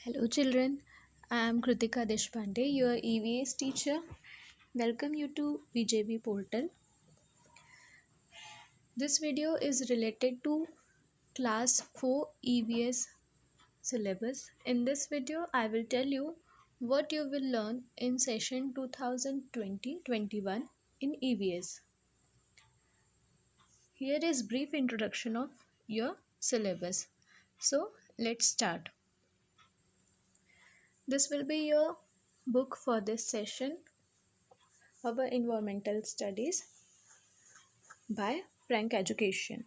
Hello children, I am Kritika Deshpande, your EVS teacher. Welcome you to VJB portal. This video is related to class 4 EVS syllabus. In this video, I will tell you what you will learn in session 2020-21 in EVS. Here is brief introduction of your syllabus. So, let's start. This will be your book for this session, our environmental studies by Frank Education.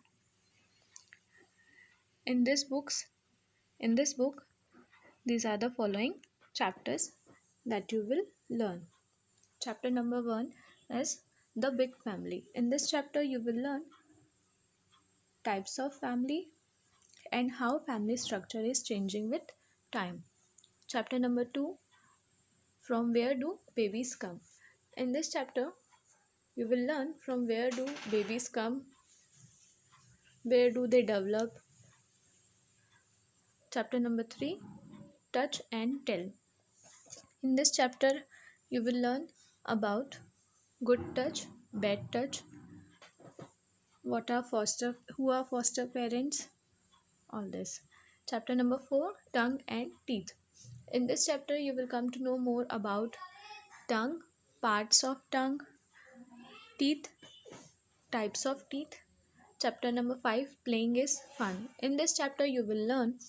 In this book, these are the following chapters that you will learn. Chapter number 1 is the big family. In this chapter, you will learn types of family and how family structure is changing with time. Chapter number 2, from where do babies come? In this chapter, you will learn from where do babies come, where do they develop. Chapter number 3, touch and tell. In this chapter, you will learn about good touch, bad touch, who are foster parents, all this. Chapter number 4, tongue and teeth. In this chapter, you will come to know more about tongue, parts of tongue, teeth, types of teeth. Chapter number 5, playing is fun. In this chapter, you will learn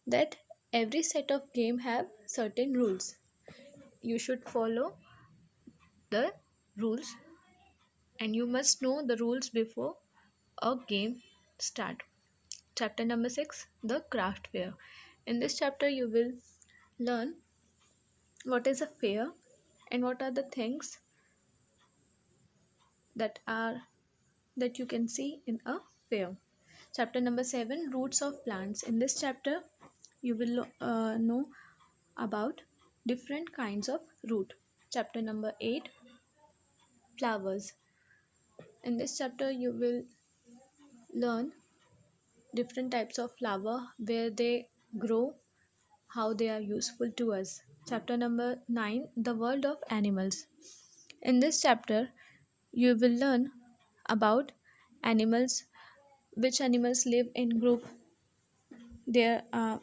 that every set of game have certain rules. You should follow the rules and you must know the rules before a game start. Chapter number 6, the craft fair. In this chapter you will learn what is a fair and what are the things that you can see in a fair. Chapter number 7, roots of plants. In this chapter you will know about different kinds of root. Chapter number 8, flowers. In this chapter you will learn different types of flower, where they grow, how they are useful to us. Chapter number 9, the world of animals. In this chapter you will learn about animals, which animals live in group,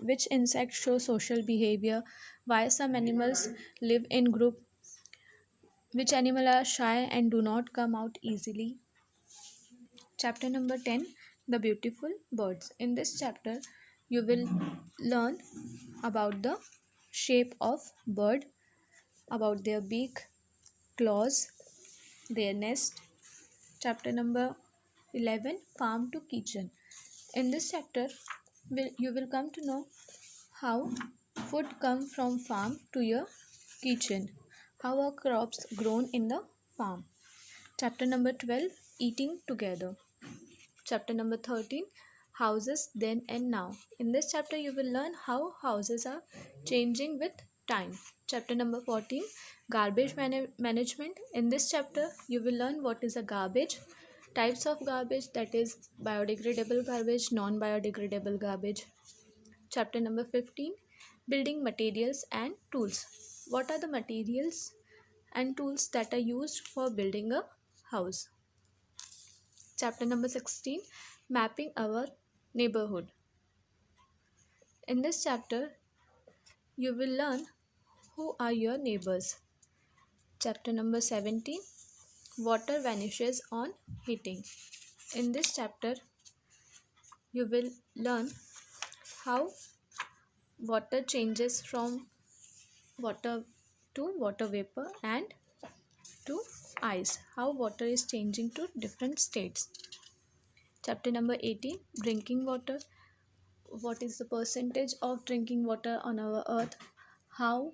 which insects show social behavior, why some animals live in group, which animal are shy and do not come out easily. Chapter number 10, the beautiful birds. In this chapter you will learn about the shape of bird, about their beak, claws, their nest. Chapter number 11, farm to kitchen. In this chapter you will come to know how food come from farm to your kitchen, how are crops grown in the farm. Chapter number 12, eating together. Chapter number 13, houses then and now. In this chapter you will learn how houses are changing with time. Chapter number 14, garbage management. In this chapter you will learn what is a garbage, types of garbage, that is biodegradable garbage, non biodegradable garbage. Chapter number 15, building materials and tools. What are the materials and tools that are used for building a house? Chapter number 16, mapping our neighborhood. In this chapter you will learn who are your neighbors. Chapter number 17, water vanishes on heating. In this chapter you will learn how water changes from water to water vapor and to ice, how water is changing to different states. Chapter number 18, drinking water. What is the percentage of drinking water on our earth, how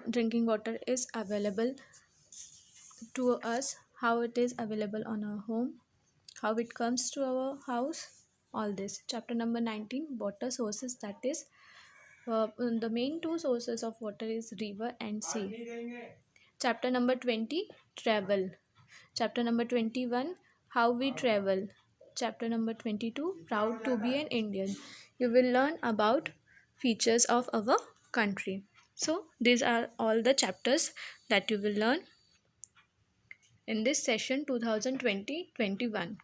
drinking water is available to us, how it is available on our home, how it comes to our house, all this. Chapter number 19, water sources, that is the main two sources of water is river and sea. Chapter number 20, travel. Chapter number 21, how we travel. chapter number 22, Proud to be an Indian. You will learn about features of our country. So, these are all the chapters that you will learn in this session 2020-21.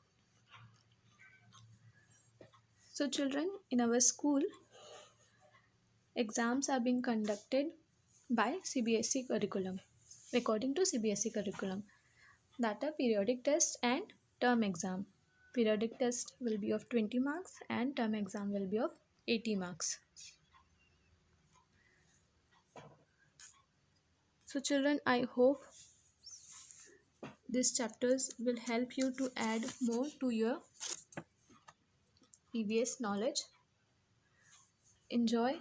So, children, in our school, exams are being conducted by CBSE curriculum, according to CBSE curriculum, that are periodic test and term exam. Periodic test will be of 20 marks and term exam will be of 80 marks. So children, I hope these chapters will help you to add more to your EVS knowledge. Enjoy